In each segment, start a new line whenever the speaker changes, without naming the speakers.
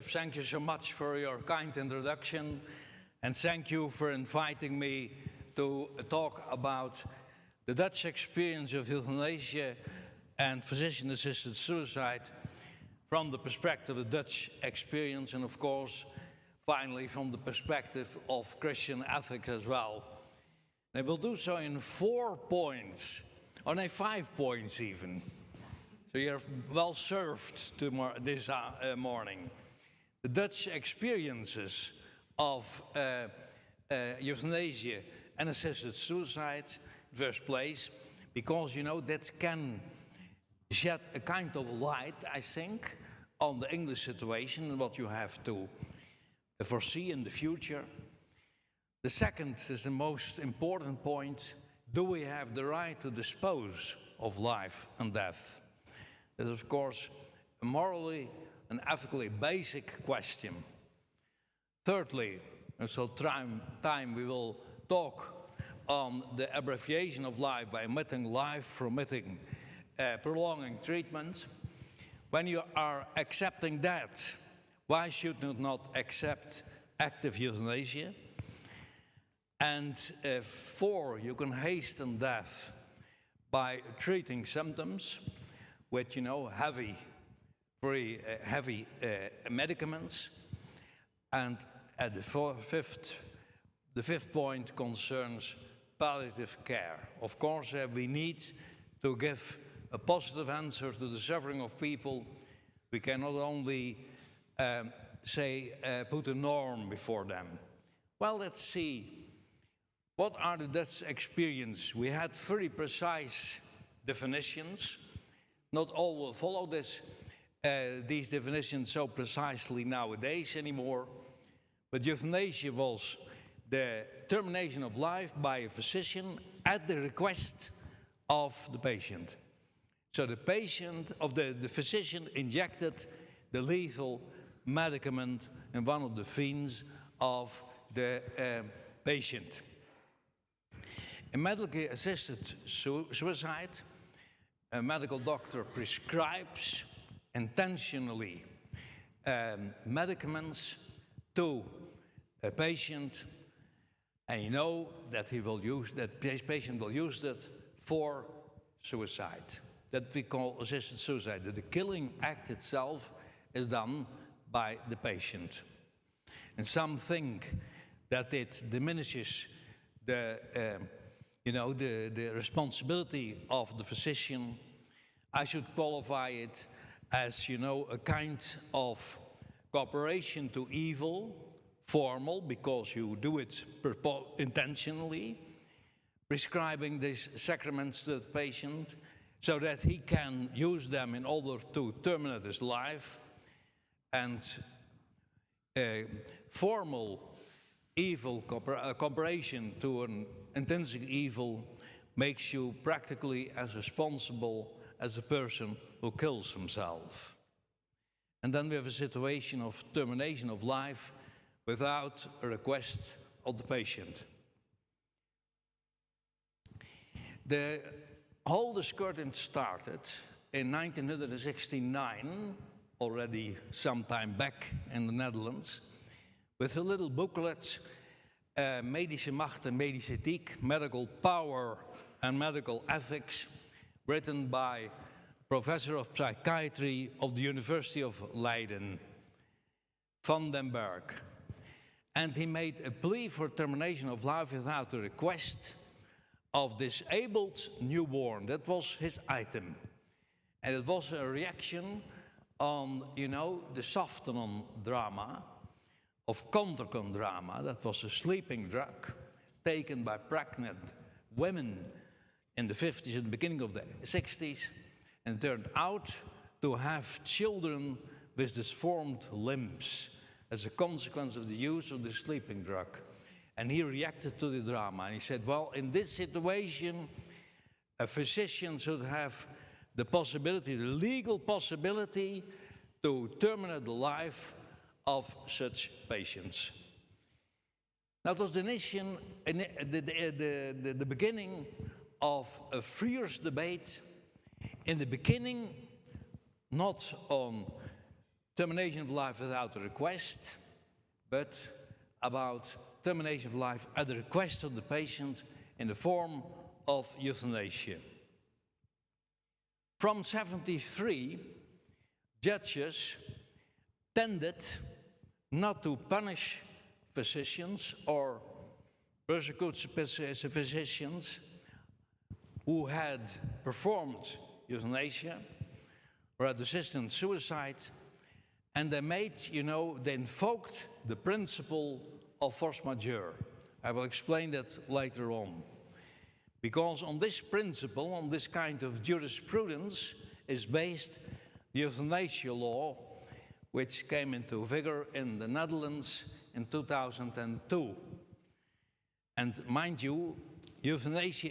thank you so much for your kind introduction, and thank you for inviting me to talk about the Dutch experience of euthanasia and physician-assisted suicide from the perspective of the Dutch experience, and of course, finally, from the perspective of Christian ethics as well. And I will do so in 4 points, or no, 5 points even. So you're well served this morning. The Dutch experiences of euthanasia and assisted suicide, first place, because you know that can shed a kind of light, I think, on the English situation and what you have to foresee in the future. The second is the most important point: do we have the right to dispose of life and death? That is, of course, a morally and ethically basic question. Thirdly, and so time we will talk on the abbreviation of life by omitting life, omitting prolonging treatment. When you are accepting that, why should you not accept active euthanasia? And 4, you can hasten death by treating symptoms with, you know, very heavy medicaments. And at the fifth point concerns palliative care. Of course, we need to give a positive answer to the suffering of people. We cannot only put a norm before them. Well, let's see. What are the Dutch experience? We had very precise definitions. Not all will follow these definitions so precisely nowadays anymore. But euthanasia was the termination of life by a physician at the request of the patient. So the physician injected the lethal medicament in one of the veins of the patient. In medically assisted suicide, a medical doctor prescribes intentionally medicaments to a patient, and you know that this patient will use that for suicide. That we call assisted suicide. That the killing act itself is done by the patient. And some think that it diminishes the responsibility of the physician. I should qualify it as, you know, a kind of cooperation to evil, formal, because you do it intentionally, prescribing these sacraments to the patient so that he can use them in order to terminate his life. And formal evil cooperation to an intrinsic evil makes you practically as responsible as a person who kills himself. And then we have a situation of termination of life without a request of the patient. The whole discussion started in 1969, already some time back in the Netherlands, with a little booklet, Medische Macht en Medische Ethiek, Medical Power and Medical Ethics, written by Professor of Psychiatry of the University of Leiden, Van den Berg. And he made a plea for termination of life without a request of disabled newborn. That was his item. And it was a reaction on, you know, the Softenon drama of Contercon drama. That was a sleeping drug taken by pregnant women in the 50s and the beginning of the 60s, and turned out to have children with disformed limbs as a consequence of the use of the sleeping drug. And he reacted to the drama, and he said, well, in this situation, a physician should have the possibility, the legal possibility, to terminate the life of such patients. That was the beginning of a fierce debate. In the beginning, not on termination of life without a request, but about termination of life at the request of the patient in the form of euthanasia. From 73, judges tended not to punish physicians or persecute physicians who had performed euthanasia or had assisted suicide, and they invoked the principle of force majeure. I will explain that later on. Because on this principle, on this kind of jurisprudence, is based the euthanasia law, which came into vigor in the Netherlands in 2002. And mind you, euthanasia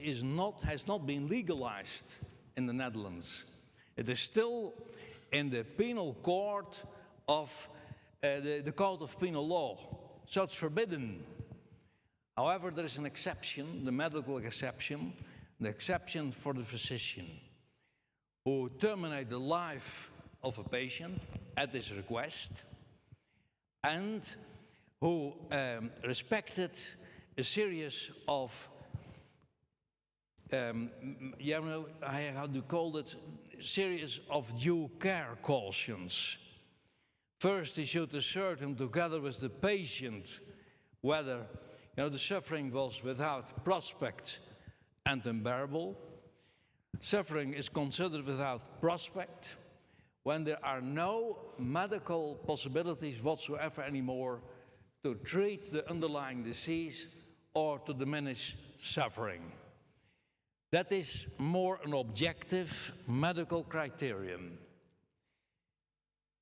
has not been legalized in the Netherlands. It is still in the penal court of the Code of Penal Law, so it's forbidden. However, there is an exception, the medical exception, the exception for the physician who terminate the life of a patient at his request and who respected a series of, how do you call it, series of due care cautions. First, he should ascertain together with the patient whether the suffering was without prospect and unbearable. Suffering is considered without prospect when there are no medical possibilities whatsoever anymore to treat the underlying disease or to diminish suffering. That is more an objective medical criterion.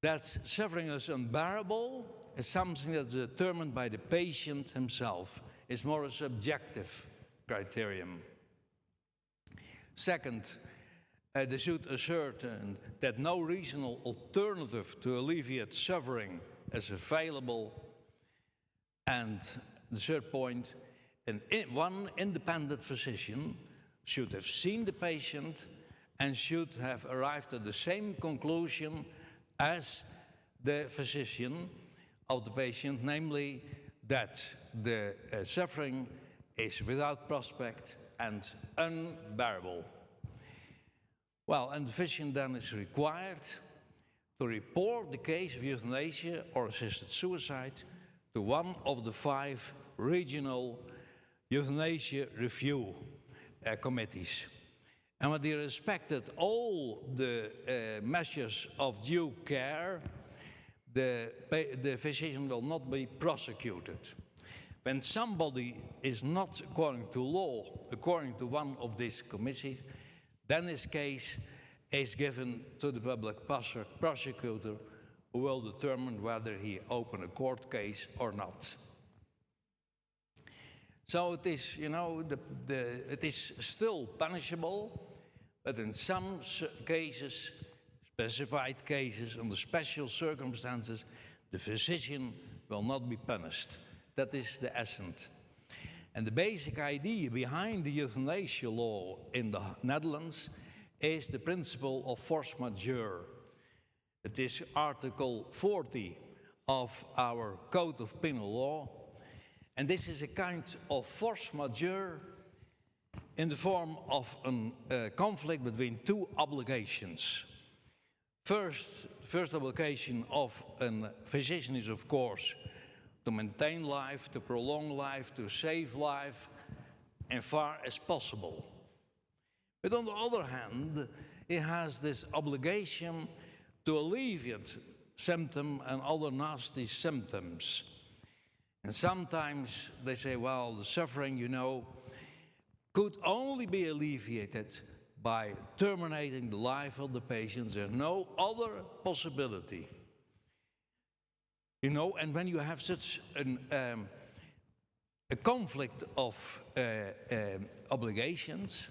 That suffering is unbearable is something that's determined by the patient himself. It's more a subjective criterion. Second, they should ascertain that no reasonable alternative to alleviate suffering is available. And the third point, one independent physician should have seen the patient and should have arrived at the same conclusion as the physician of the patient, namely that the suffering is without prospect and unbearable. Well, and the physician then is required to report the case of euthanasia or assisted suicide to one of the 5 regional euthanasia review committees. And when they respected all the measures of due care, the physician will not be prosecuted. When somebody is not according to law, according to one of these committees, then his case is given to the public prosecutor, who will determine whether he open a court case or not. So it is, it is still punishable, but in some cases, specified cases, under special circumstances, the physician will not be punished. That is the essence. And the basic idea behind the euthanasia law in the Netherlands is the principle of force majeure. It is Article 40 of our Code of Penal Law. And this is a kind of force majeure in the form of a conflict between 2 obligations. First obligation of a physician is, of course, to maintain life, to prolong life, to save life, as far as possible. But on the other hand, he has this obligation to alleviate symptoms and other nasty symptoms. And sometimes they say, well, the suffering, could only be alleviated by terminating the life of the patient. There's no other possibility. And when you have such a conflict of obligations,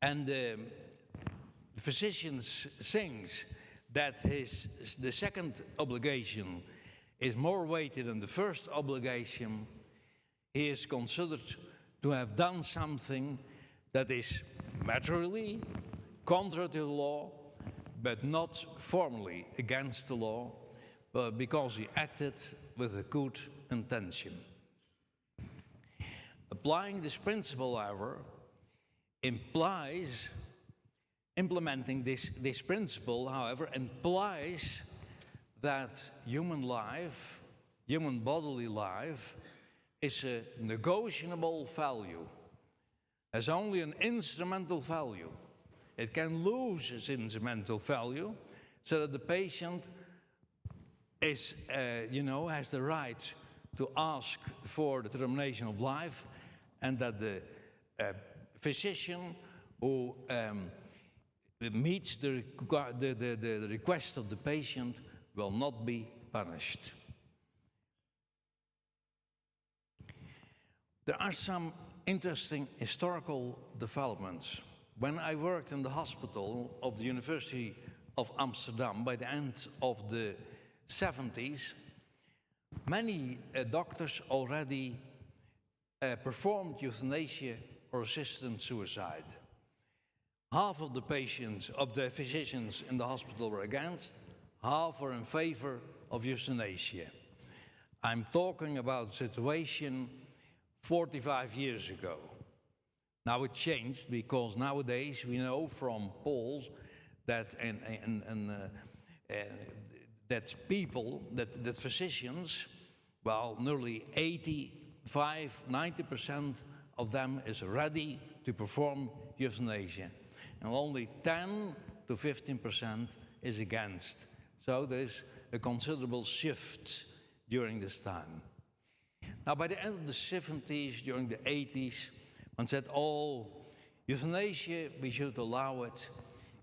and the physician thinks that the second obligation is more weighted than the first obligation, he is considered to have done something that is materially contrary to the law, but not formally against the law, because he acted with a good intention. Applying this principle, however, implementing this principle, however, implies that human life, human bodily life, is a negotiable value, has only an instrumental value. It can lose its instrumental value, so that the patient is, has the right to ask for the termination of life, and that the physician who meets the request of the patient will not be punished. There are some interesting historical developments. When I worked in the hospital of the University of Amsterdam by the end of the 70s, many doctors already performed euthanasia or assisted suicide. Half of the patients, of the physicians in the hospital were against, half were in favor of euthanasia. I'm talking about a situation 45 years ago. Now it changed, because nowadays we know from polls that that physicians, well, nearly 85–90% of them is ready to perform euthanasia, and only 10–15% is against. So there is a considerable shift during this time. Now, by the end of the 70s, during the 80s, one said, oh, euthanasia, we should allow it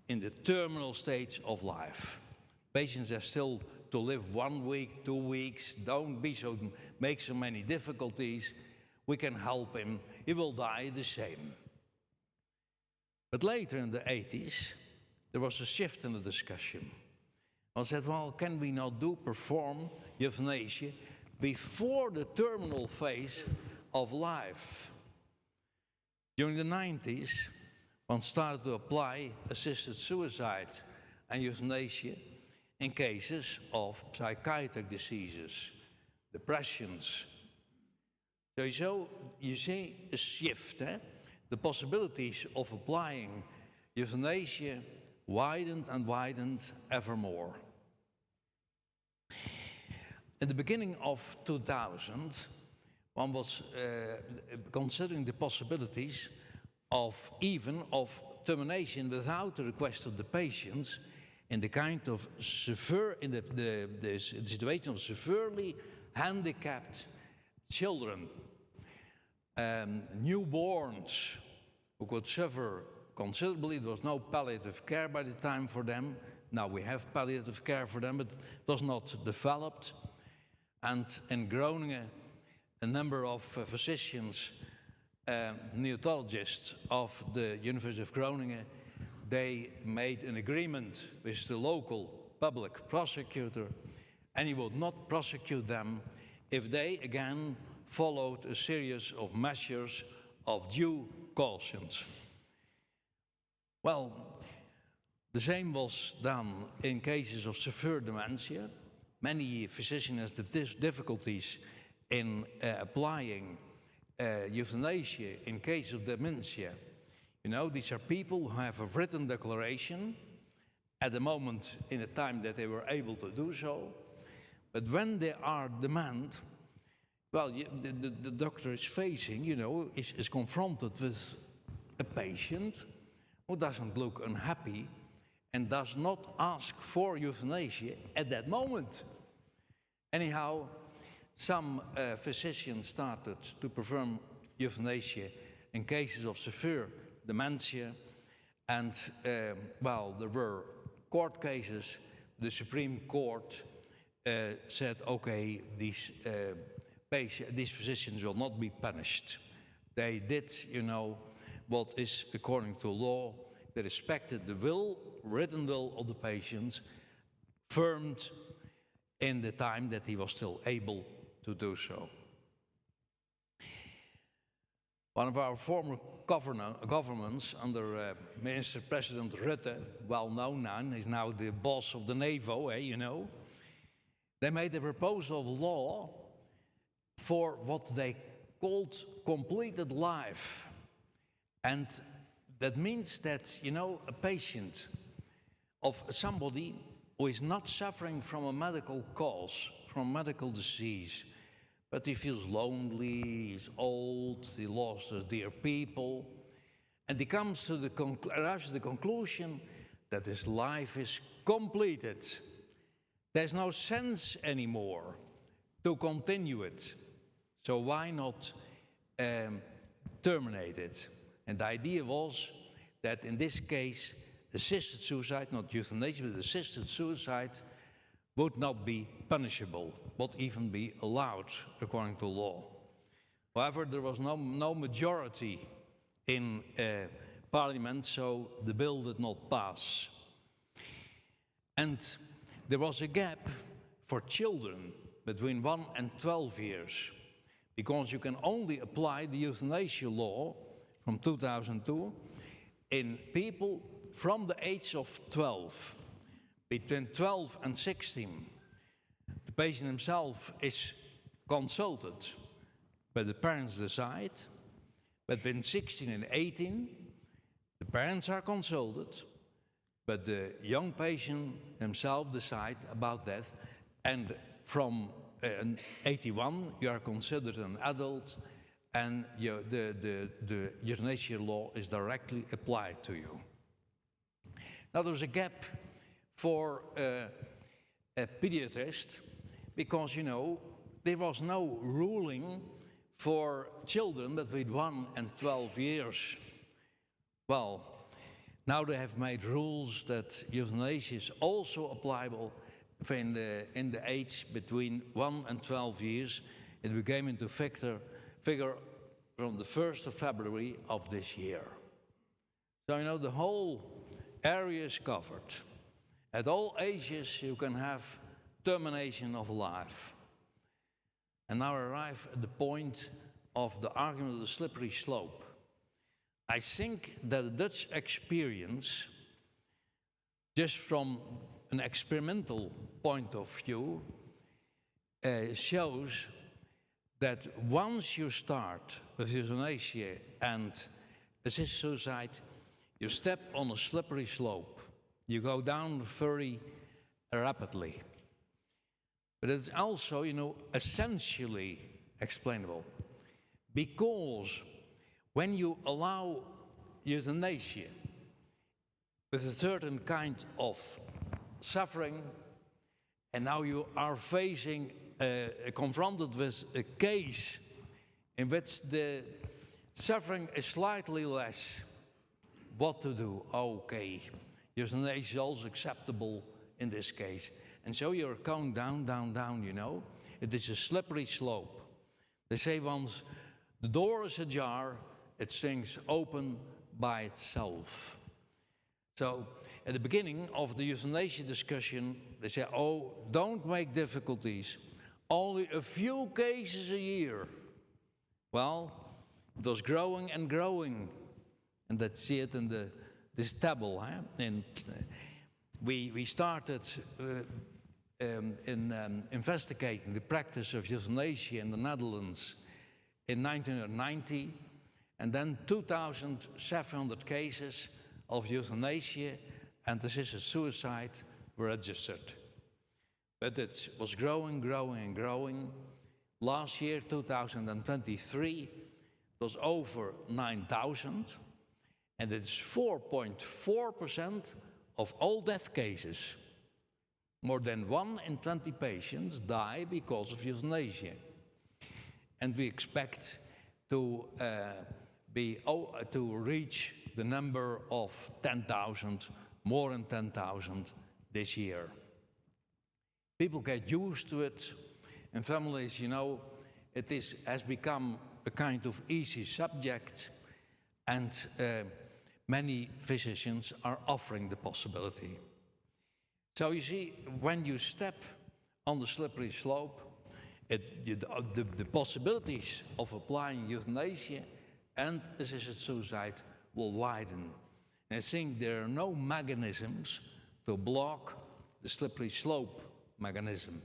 in the terminal stage of life. Patients are still to live 1 week, 2 weeks, don't make so many difficulties. We can help him, he will die the same. But later in the 80s, there was a shift in the discussion. One said, well, can we not perform euthanasia before the terminal phase of life? During the 90s, one started to apply assisted suicide and euthanasia in cases of psychiatric diseases, depressions. So you see a shift, eh? The possibilities of applying euthanasia widened and widened ever more. In the beginning of 2000, one was considering the possibilities of termination without the request of the patients in the kind of the situation of severely handicapped children, newborns who could suffer considerably. There was no palliative care by the time for them. Now we have palliative care for them, but it was not developed. And in Groningen, a number of physicians, neonatologists of the University of Groningen, they made an agreement with the local public prosecutor, and he would not prosecute them if they again followed a series of measures of due caution. Well, the same was done in cases of severe dementia. Many physicians have difficulties in applying euthanasia in case of dementia. You know, these are people who have a written declaration at the moment in the time that they were able to do so. But when they are dement, well, the doctor is facing, is confronted with a patient who doesn't look unhappy and does not ask for euthanasia at that moment. Anyhow, some physicians started to perform euthanasia in cases of severe dementia, and well, there were court cases. The Supreme Court said, okay, these physicians will not be punished. They did, what is according to law. They respected the written will of the patient, firmed in the time that he was still able to do so. One of our former governments under Minister President Rutte, well known now, he's now the boss of the NAVO, they made a proposal of law for what they called completed life. And that means that, a patient of somebody who is not suffering from a medical cause, from medical disease, but he feels lonely, he's old, he lost his dear people, and he comes to arrives at the conclusion that his life is completed. There's no sense anymore to continue it. So why not terminate it? And the idea was that in this case, assisted suicide, not euthanasia, but assisted suicide would not be punishable, would even be allowed according to law. However, there was no majority in Parliament, so the bill did not pass. And there was a gap for children between 1 and 12 years, because you can only apply the euthanasia law from 2002 in people from the age of 12. Between 12 and 16, the patient himself is consulted, but the parents decide. Between 16 and 18, the parents are consulted, but the young patient himself decides about that. And from 81, you are considered an adult, and the euthanasia law is directly applied to you. Now there's a gap for a pediatrist because, there was no ruling for children between 1 and 12 years. Well, now they have made rules that euthanasia is also applicable in the age between 1 and 12 years. It became into figure from the 1st of February of this year. So, the whole area is covered. At all ages, you can have termination of life. And now arrive at the point of the argument of the slippery slope. I think that the Dutch experience, just from an experimental point of view, shows that once you start with euthanasia and assisted suicide, you step on a slippery slope. You go down very rapidly. But it's also, essentially explainable. Because when you allow euthanasia with a certain kind of suffering, and now you are confronted with a case in which the suffering is slightly less, what to do? Okay, euthanasia is also acceptable in this case. And so you're going down, down, down, It is a slippery slope. They say once the door is ajar, it swings open by itself. So at the beginning of the euthanasia discussion, they say, don't make difficulties. Only a few cases a year. Well, it was growing and growing. And that's see it in this table. And we started investigating the practice of euthanasia in the Netherlands in 1990, and then 2,700 cases of euthanasia and assisted suicide were registered. But it was growing, growing, and growing. Last year, 2023, it was over 9,000, and it's 4.4% of all death cases. More than 1 in 20 patients die because of euthanasia. And we expect to reach the number of 10,000, more than 10,000 this year. People get used to it, and families, it has become a kind of easy subject, and many physicians are offering the possibility. So you see, when you step on the slippery slope, the possibilities of applying euthanasia and assisted suicide will widen. And I think there are no mechanisms to block the slippery slope mechanism.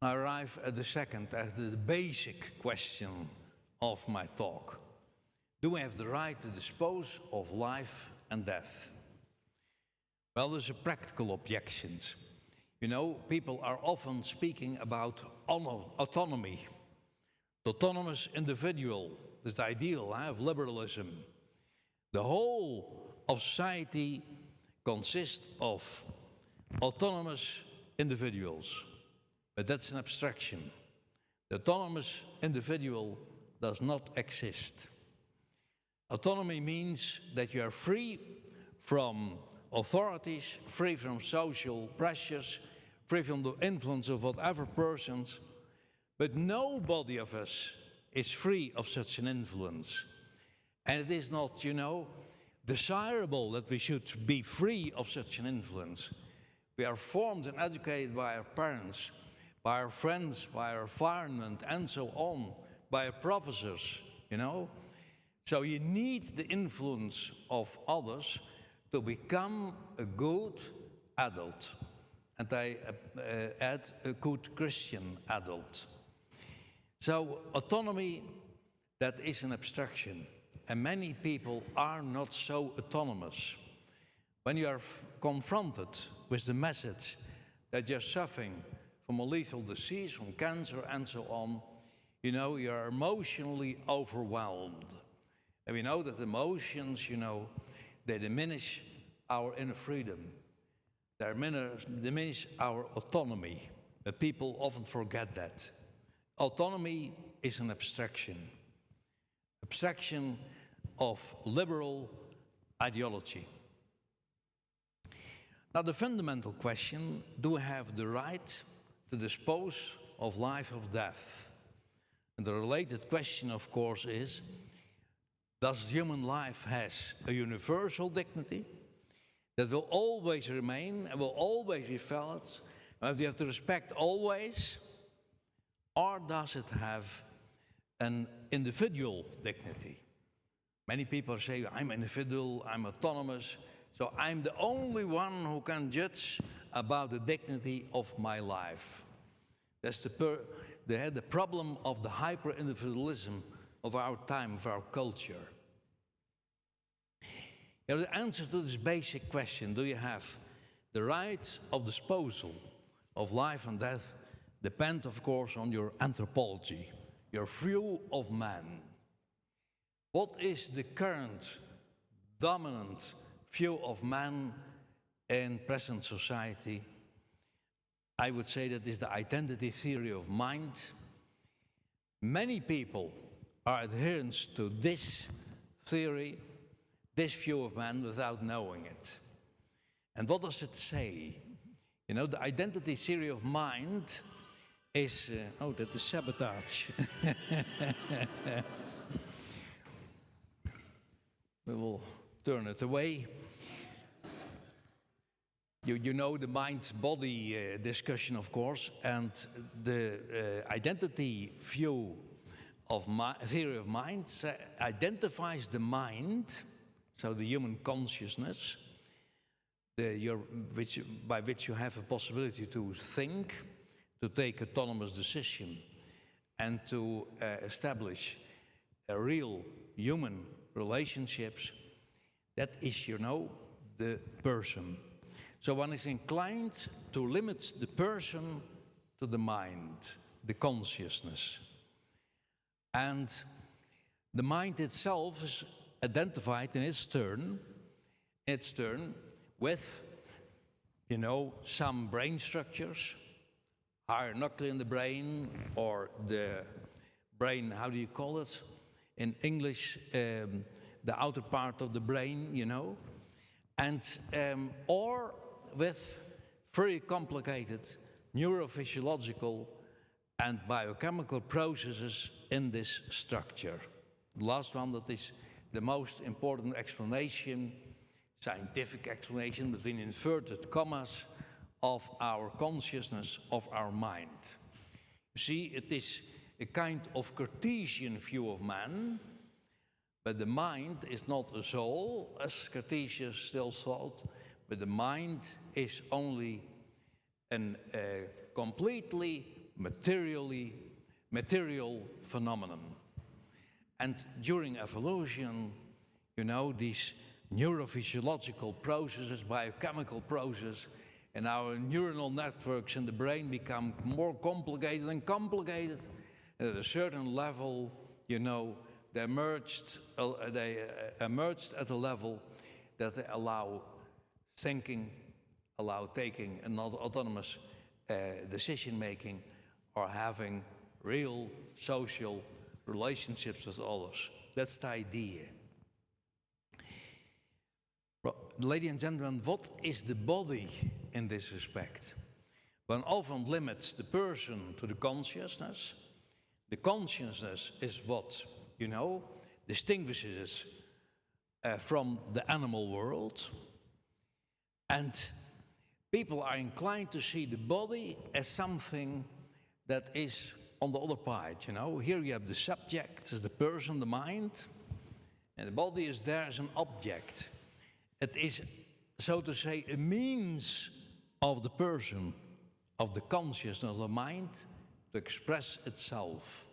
I arrive at the basic question of my talk. Do we have the right to dispose of life and death? Well, there's a practical objections. You know, people are often speaking about autonomy. The autonomous individual is the ideal of liberalism. The whole of society consists of autonomous individuals, but that's an abstraction. The autonomous individual does not exist. Autonomy means that you are free from authorities, free from social pressures, free from the influence of whatever persons, but nobody of us is free of such an influence. And it is not, you know, desirable that we should be free of such an influence. We are formed and educated by our parents, by our friends, by our environment, and so on, by our professors, you know. So you need the influence of others to become a good adult. And I add a good Christian adult. So autonomy, that is an abstraction. And many people are not so autonomous. When you are confronted with the message that you're suffering from a lethal disease, from cancer and so on, you know, you're emotionally overwhelmed. And we know that emotions, you know, they diminish our inner freedom. They diminish our autonomy. But people often forget that. Autonomy is an abstraction. Abstraction of liberal ideology. Now the fundamental question, do we have the right to dispose of life or death? And the related question, of course, is, does human life has a universal dignity that will always remain and will always be valid, and we have to respect always? Or does it have an individual dignity? Many people say, I'm individual, I'm autonomous, so I'm the only one who can judge about the dignity of my life. That's the problem of the hyper-individualism of our time, of our culture. You know, the answer to this basic question, do you have the right of disposal of life and death, depend, of course, on your anthropology, your view of man. What is the current dominant view of man in present society? I would say that is the identity theory of mind. Many people are adherents to this theory, this view of man, without knowing it. And what does it say? You know, the identity theory of mind is, oh, that is sabotage. We will turn it away. You know the mind-body discussion, of course, and the identity view of theory of mind identifies the mind, so the human consciousness, by which you have a possibility to think, to take autonomous decision, and to establish a real human relationships. That is, you know, the person. So one is inclined to limit the person to the mind, the consciousness. And the mind itself is identified in its turn with, you know, some brain structures, higher nuclei in the brain, or the brain, how do you call it? In English, the outer part of the brain, you know, and or with very complicated neurophysiological and biochemical processes in this structure. The last one, that is the most important explanation, scientific explanation between inverted commas of our consciousness, of our mind. You see, it is a kind of Cartesian view of man, but the mind is not a soul, as Cartesians still thought, but the mind is only a completely material phenomenon. And during evolution, you know, these neurophysiological processes, biochemical processes, and our neuronal networks in the brain become more complicated and complicated. And at a certain level, you know, they emerged at a level that they allow thinking, allow taking and not autonomous decision making, or having real social relationships with others. That's the idea. Well, ladies and gentlemen, what is the body in this respect? One often limits the person to the consciousness. The consciousness is what, you know, distinguishes from the animal world. And people are inclined to see the body as something that is on the other part, you know. Here you have the subject as the person, the mind, and the body is there as an object. It is, so to say, a means of the person, of the consciousness of the mind, to express itself.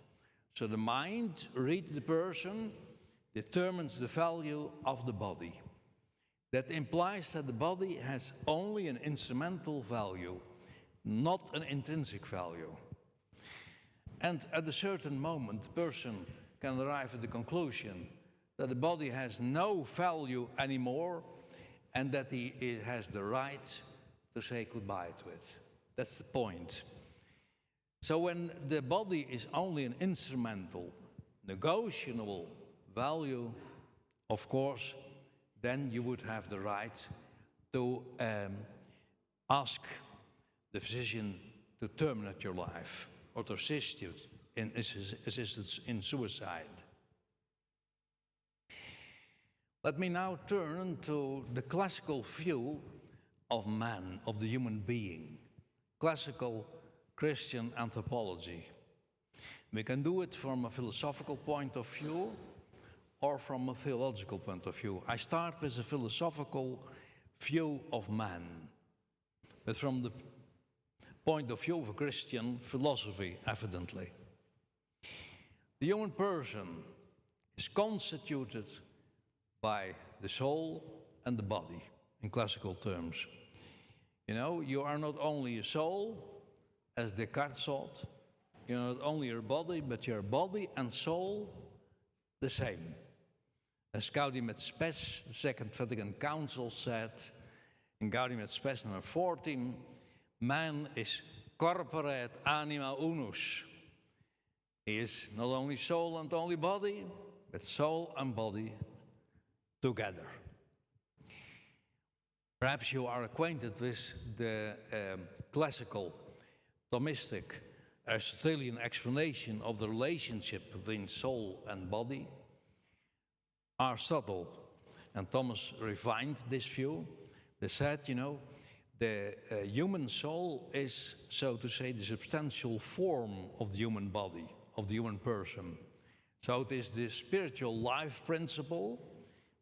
So the mind, read the person, determines the value of the body. That implies that the body has only an instrumental value, not an intrinsic value. And at a certain moment, the person can arrive at the conclusion that the body has no value anymore and that he has the right to say goodbye to it. That's the point. So when the body is only an instrumental, negotiable value, of course, then you would have the right to ask the physician to terminate your life or to assist you in assistance in suicide. Let me now turn to the classical view of man, of the human being, classical Christian anthropology. We can do it from a philosophical point of view or from a theological point of view. I start with a philosophical view of man, but from the point of view of a Christian philosophy, evidently. The human person is constituted by the soul and the body, in classical terms. You know, you are not only a soul, as Descartes thought, you're not only your body, but your body and soul the same. As Gaudium et Spes, the Second Vatican Council said, in Gaudium et Spes number 14, man is corpore et anima unus. He is not only soul and only body, but soul and body together. Perhaps you are acquainted with the classical Thomistic Aristotelian explanation of the relationship between soul and body. Aristotle and Thomas refined this view. They said, you know, the human soul is, so to say, the substantial form of the human body, of the human person. So it is this spiritual life principle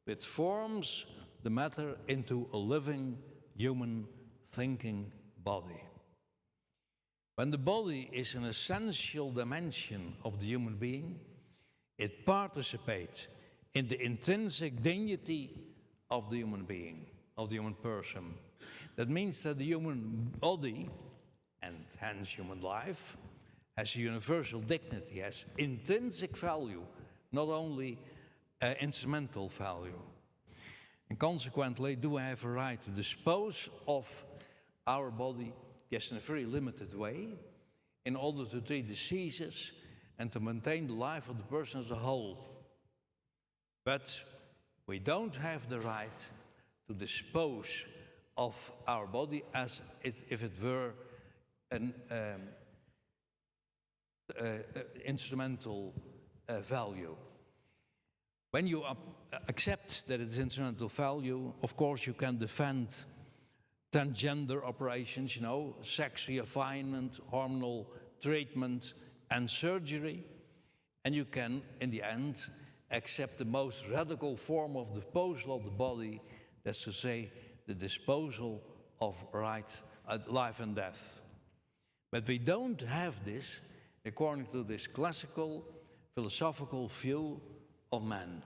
that forms the matter into a living, human, thinking body. When the body is an essential dimension of the human being, it participates in the intrinsic dignity of the human being, of the human person. That means that the human body, and hence human life, has a universal dignity, has intrinsic value, not only instrumental value. And consequently, do we have a right to dispose of our body, yes, in a very limited way, in order to treat diseases and to maintain the life of the person as a whole. But we don't have the right to dispose of our body as if it were an instrumental value. When you accept that it's instrumental value, of course you can defend transgender operations, you know, sex refinement, hormonal treatment, and surgery. And you can, in the end, accept the most radical form of disposal of the body, that's to say, the disposal of life and death. But we don't have this according to this classical philosophical view of man.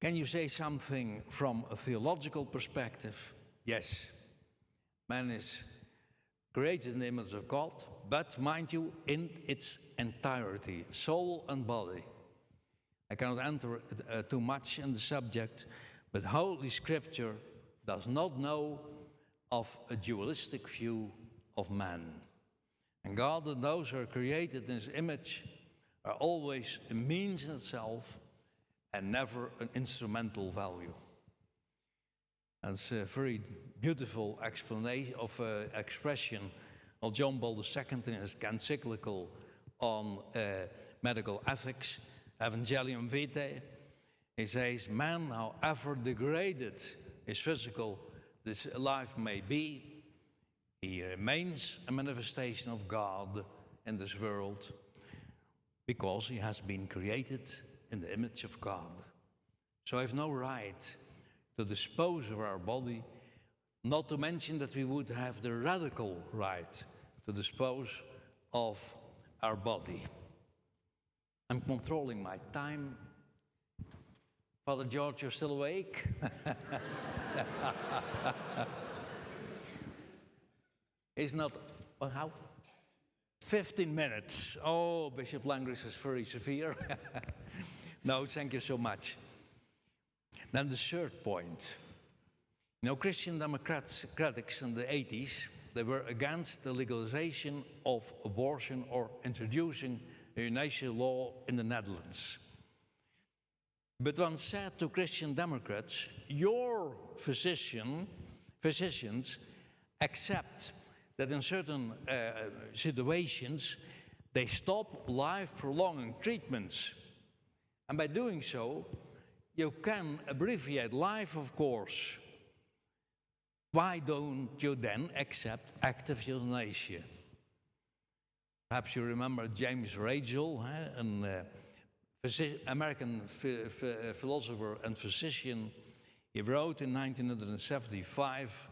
Can you say something from a theological perspective? Yes. Man is created in the image of God, but mind you, in its entirety, soul and body. I cannot enter too much in the subject, but Holy Scripture does not know of a dualistic view of man. And God and those who are created in His image are always a means in itself and never an instrumental value. And it's a very beautiful explanation of expression of John Paul II in his encyclical on medical ethics, Evangelium Vitae. He says, man, however degraded his physical this life may be, he remains a manifestation of God in this world because he has been created in the image of God. So I have no right to dispose of our body, not to mention that we would have the radical right to dispose of our body. I'm controlling my time. Father George, you're still awake? It's not, well, how? 15 minutes. Oh, Bishop Langris is very severe. No, thank you so much. Then the third point. You know, Christian Democrats in the 80s, they were against the legalization of abortion or introducing a euthanasia law in the Netherlands. But one said to Christian Democrats, your physicians accept that in certain situations they stop life-prolonging treatments. And by doing so, you can abbreviate life, of course. Why don't you then accept active euthanasia? Perhaps you remember James Rachel, an American philosopher and physician. He wrote in 1975,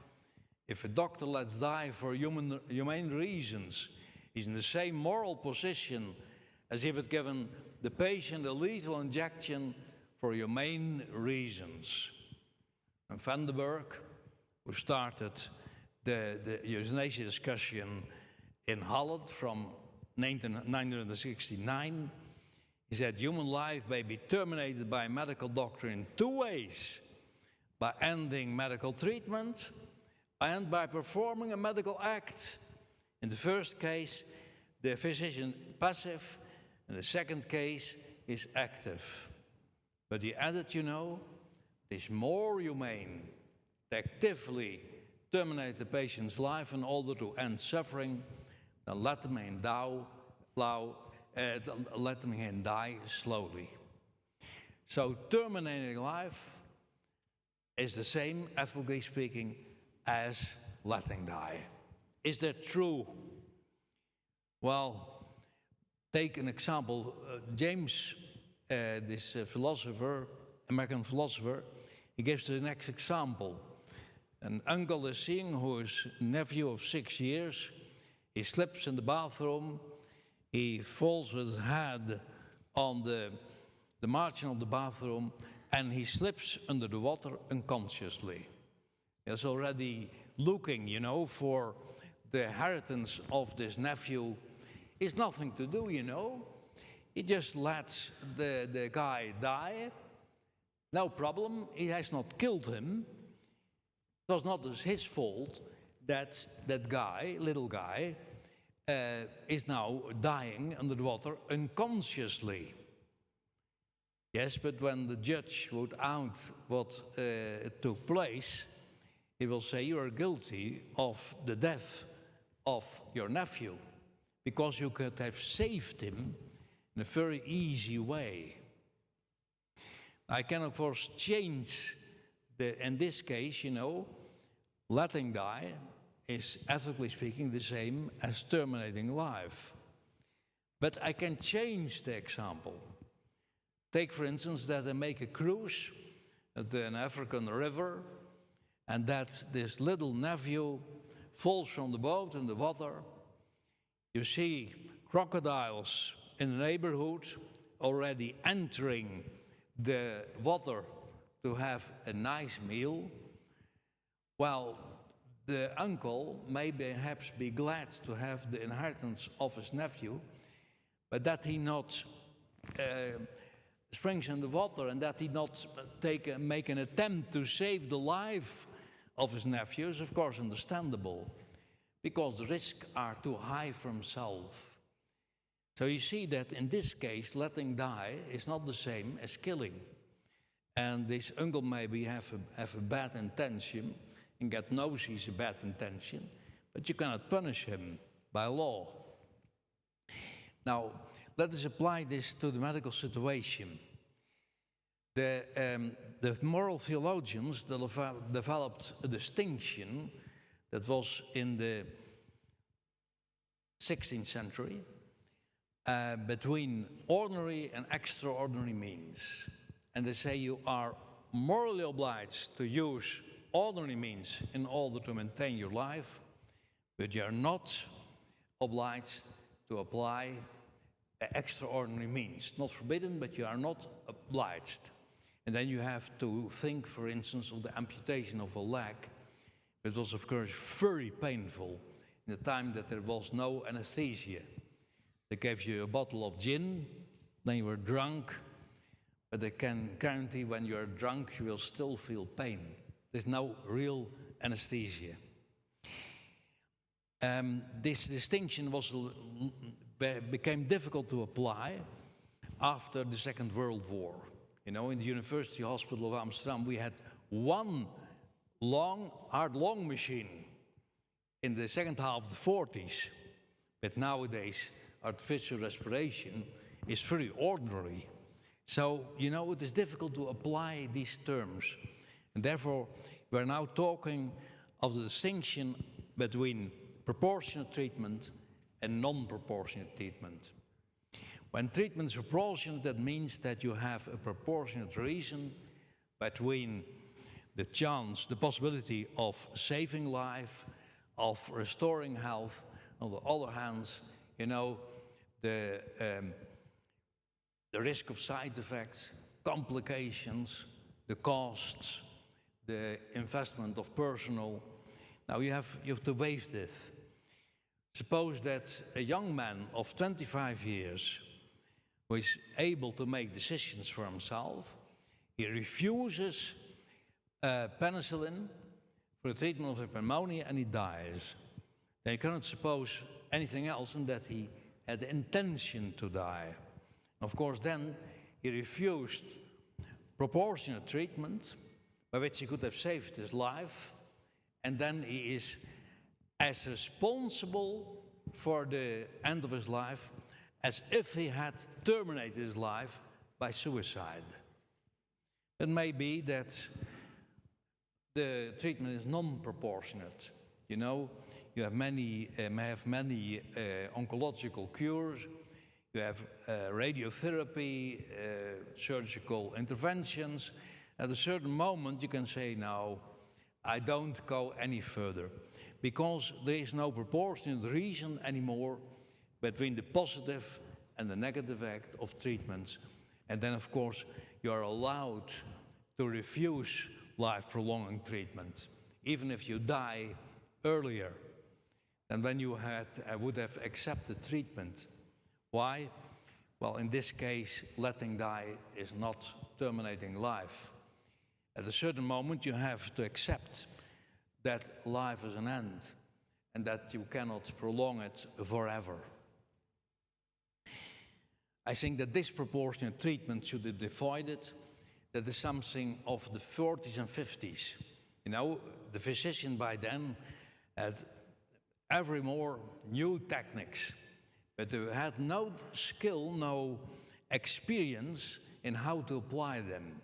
if a doctor lets die for humane reasons, he's in the same moral position as if it given the patient a lethal injection for humane reasons. And Vandenberg, who started the euthanasia discussion in Holland from 1969, he said, human life may be terminated by a medical doctor in two ways: by ending medical treatment and by performing a medical act. In the first case, the physician passive, and the second case is active. But he added, you know, it is more humane to actively terminate the patient's life in order to end suffering than let them die slowly. So terminating life is the same, ethically speaking, as letting die. Is that true? Well, take an example. James, this philosopher, American philosopher, he gives the next example. An uncle is seeing who is a nephew of 6 years. He slips in the bathroom. He falls with his head on the margin of the bathroom, and he slips under the water unconsciously. He's already looking, you know, for the inheritance of this nephew. It's nothing to do, you know. He just lets the guy die. No problem. He has not killed him. It was not his fault that that guy, little guy, is now dying under the water unconsciously. Yes, but when the judge would out what took place, he will say you are guilty of the death of your nephew because you could have saved him in a very easy way. I can, of course, change in this case, you know, letting die is, ethically speaking, the same as terminating life. But I can change the example. Take, for instance, that I make a cruise at an African river, and that this little nephew falls from the boat in the water. You see crocodiles in the neighborhood already entering the water to have a nice meal. Well, the uncle may perhaps be glad to have the inheritance of his nephew, but that he not springs in the water and that he not make an attempt to save the life of his nephew is of course understandable, because the risks are too high for himself. So you see that in this case, letting die is not the same as killing. And this uncle maybe have a bad intention, and God knows he's a bad intention, but you cannot punish him by law. Now, let us apply this to the medical situation. The moral theologians developed a distinction that was in the 16th century between ordinary and extraordinary means. And they say you are morally obliged to use ordinary means in order to maintain your life, but you are not obliged to apply extraordinary means. Not forbidden, but you are not obliged. And then you have to think, for instance, of the amputation of a leg. It was, of course, very painful in the time that there was no anesthesia. They gave you a bottle of gin, then you were drunk, but they can guarantee when you are drunk, you will still feel pain. There's no real anesthesia. This distinction became difficult to apply after the Second World War. You know, in the University Hospital of Amsterdam, we had one heart-lung machine in the second half of the 40s. But nowadays, artificial respiration is very ordinary. So, you know, it is difficult to apply these terms. And therefore, we are now talking of the distinction between proportionate treatment and non-proportionate treatment. When treatment is proportionate, that means that you have a proportionate reason between the chance, the possibility of saving life, of restoring health. On the other hand, you know, the risk of side effects, complications, the costs, the investment of personnel. Now you have to weigh this. Suppose that a young man of 25 years who is able to make decisions for himself, he refuses penicillin for the treatment of pneumonia and he dies. Then you cannot suppose anything else than that he had the intention to die. Of course, then he refused proportionate treatment by which he could have saved his life, and then he is as responsible for the end of his life as if he had terminated his life by suicide. It may be that the treatment is non-proportionate. You know, you have many oncological cures. You have radiotherapy, surgical interventions. At a certain moment, you can say, no, I don't go any further, because there is no proportionate reason anymore between the positive and the negative effect of treatments. And then, of course, you are allowed to refuse life-prolonging treatment, even if you die earlier than when you would have accepted treatment. Why? Well, in this case, letting die is not terminating life. At a certain moment, you have to accept that life is an end and that you cannot prolong it forever. I think that disproportionate treatment should be avoided. That is something of the 40s and 50s. You know, the physician by then had every more new techniques, but they had no skill, no experience in how to apply them.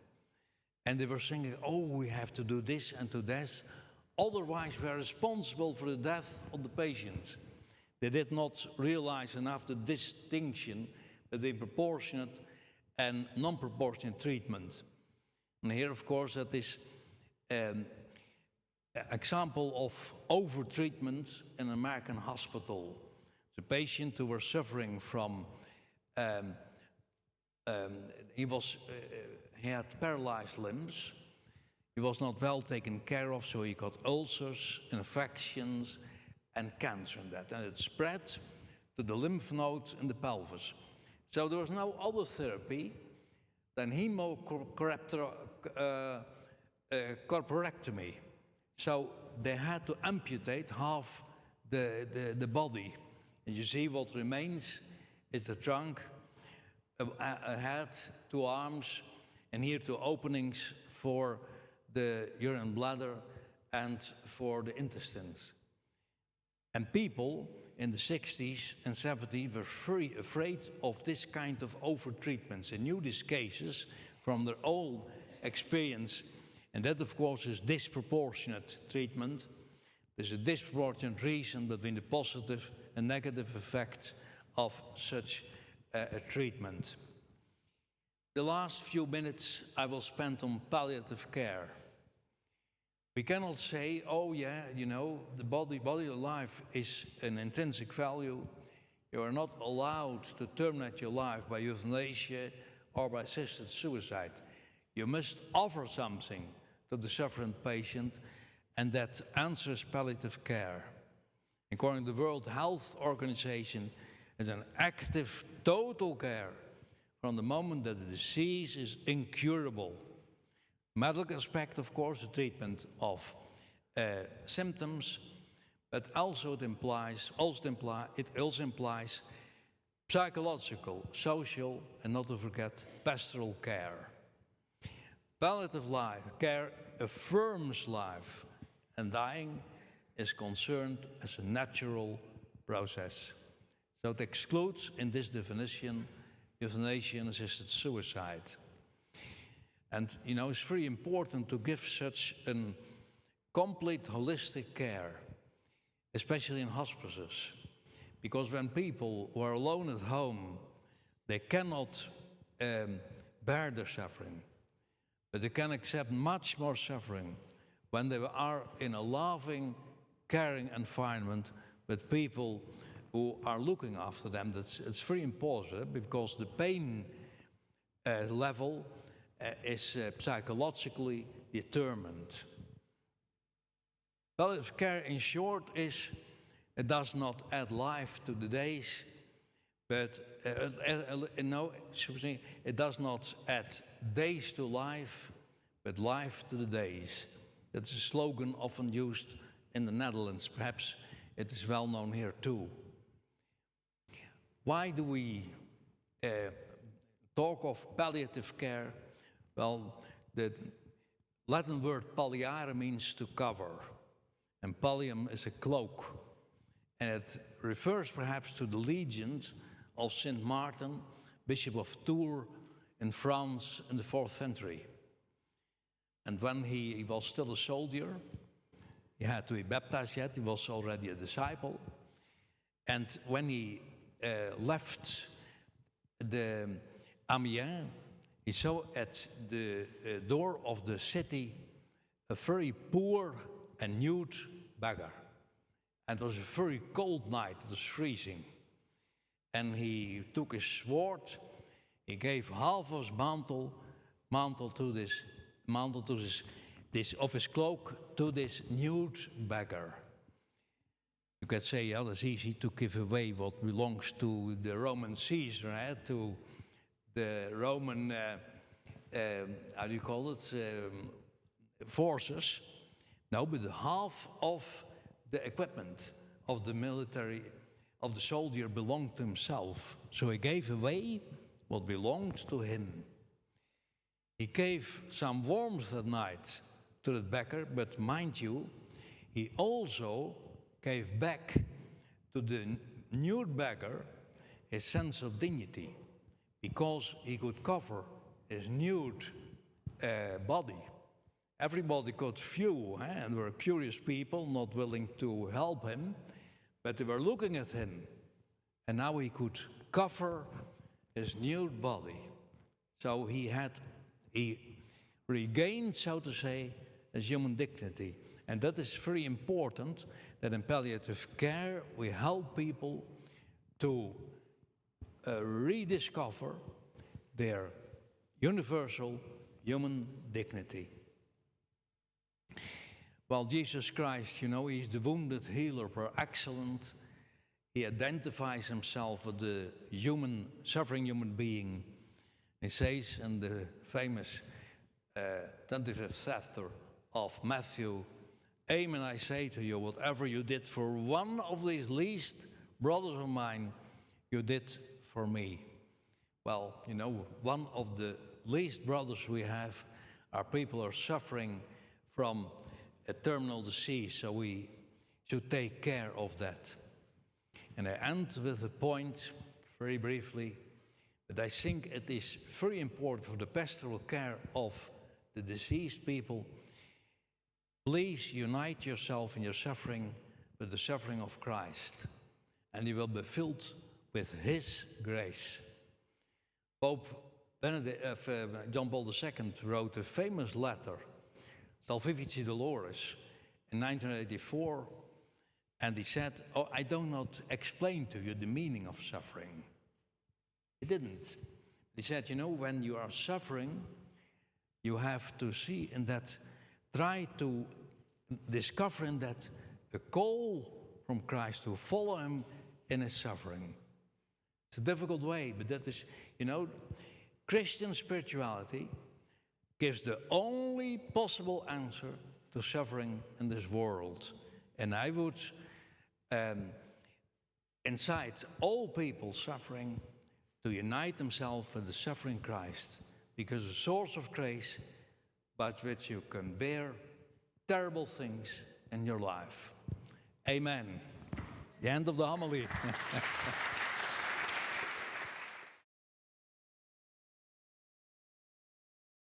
And they were thinking, oh, we have to do this and do this, otherwise we're responsible for the death of the patient. They did not realize enough the distinction between proportionate and non-proportionate treatment. And here, of course, that is example of over-treatment in an American hospital. The patient who was suffering from, he had paralyzed limbs. He was not well taken care of, so he got ulcers, infections, and cancer in that. And it spread to the lymph nodes in the pelvis. So there was no other therapy than corporectomy. So they had to amputate half the body. And you see what remains is the trunk, a head, 2 arms, and here 2 openings for the urine bladder and for the intestines. And people in the 60s and 70s were very afraid of this kind of over-treatments. They knew these cases from their own experience. And that, of course, is disproportionate treatment. There's a disproportionate reason between the positive and negative effect of such a treatment. The last few minutes I will spend on palliative care. We cannot say, oh yeah, you know, the body of life is an intrinsic value. You are not allowed to terminate your life by euthanasia or by assisted suicide. You must offer something to the suffering patient, and that answer is palliative care. According to the World Health Organization, it's an active total care from the moment that the disease is incurable. Medical aspect, of course, the treatment of symptoms, but also it also implies psychological, social, and not to forget, pastoral care. Palliative care affirms life, and dying is concerned as a natural process. So it excludes, in this definition, euthanasia and assisted suicide. And, you know, it's very important to give such a complete holistic care, especially in hospices, because when people who are alone at home, they cannot bear their suffering, but they can accept much more suffering when they are in a loving, caring environment with people who are looking after them. It's very important because the pain level is psychologically determined. Palliative care, in short, is it does not add life to the days, but no, it does not add days to life, but life to the days. That's a slogan often used in the Netherlands. Perhaps it is well known here too. Why do we talk of palliative care? Well, the Latin word palliare means to cover, and pallium is a cloak. And it refers perhaps to the legend of Saint Martin, Bishop of Tours in France in the 4th century. And when he was still a soldier, he had to be baptized yet, he was already a disciple. And when he left the Amiens, he saw at the door of the city a very poor and nude beggar. And it was a very cold night, it was freezing. And he took his sword, he gave half of his mantle to this of his cloak to this nude beggar. You could say, yeah, it's easy to give away what belongs to the Roman Caesar, to the Roman, how do you call it, forces. No, but half of the equipment of the military, of the soldier belonged to himself. So he gave away what belonged to him. He gave some warmth at night to the beggar, but mind you, he also gave back to the nude beggar his sense of dignity, because he could cover his nude body. Everybody could view, and there were curious people not willing to help him, but they were looking at him, and now he could cover his nude body. So he regained, so to say, his human dignity. And that is very important, that in palliative care we help people to rediscover their universal human dignity. Well, Jesus Christ, you know, he's the wounded healer per excellence. He identifies himself with the suffering human being. He says in the famous 25th chapter of Matthew, "Amen, I say to you, whatever you did for one of these least brothers of mine, you did for me." Well, you know, one of the least brothers we have are people who are suffering from a terminal disease, so we should take care of that. And I end with a point, very briefly, but I think it is very important for the pastoral care of the deceased people. Please unite yourself in your suffering with the suffering of Christ, and you will be filled with His grace. Pope John Paul II wrote a famous letter, Salvifici Doloris, in 1984, and he said, "Oh, I do not explain to you the meaning of suffering." He didn't. He said, you know, when you are suffering, you have to see in that, try to discover in that a call from Christ to follow Him in His suffering. It's a difficult way, but that is, you know, Christian spirituality gives the only possible answer to suffering in this world. And I would incite all people suffering to unite themselves with the suffering Christ, because the source of grace by which you can bear terrible things in your life. Amen. The end of the homily.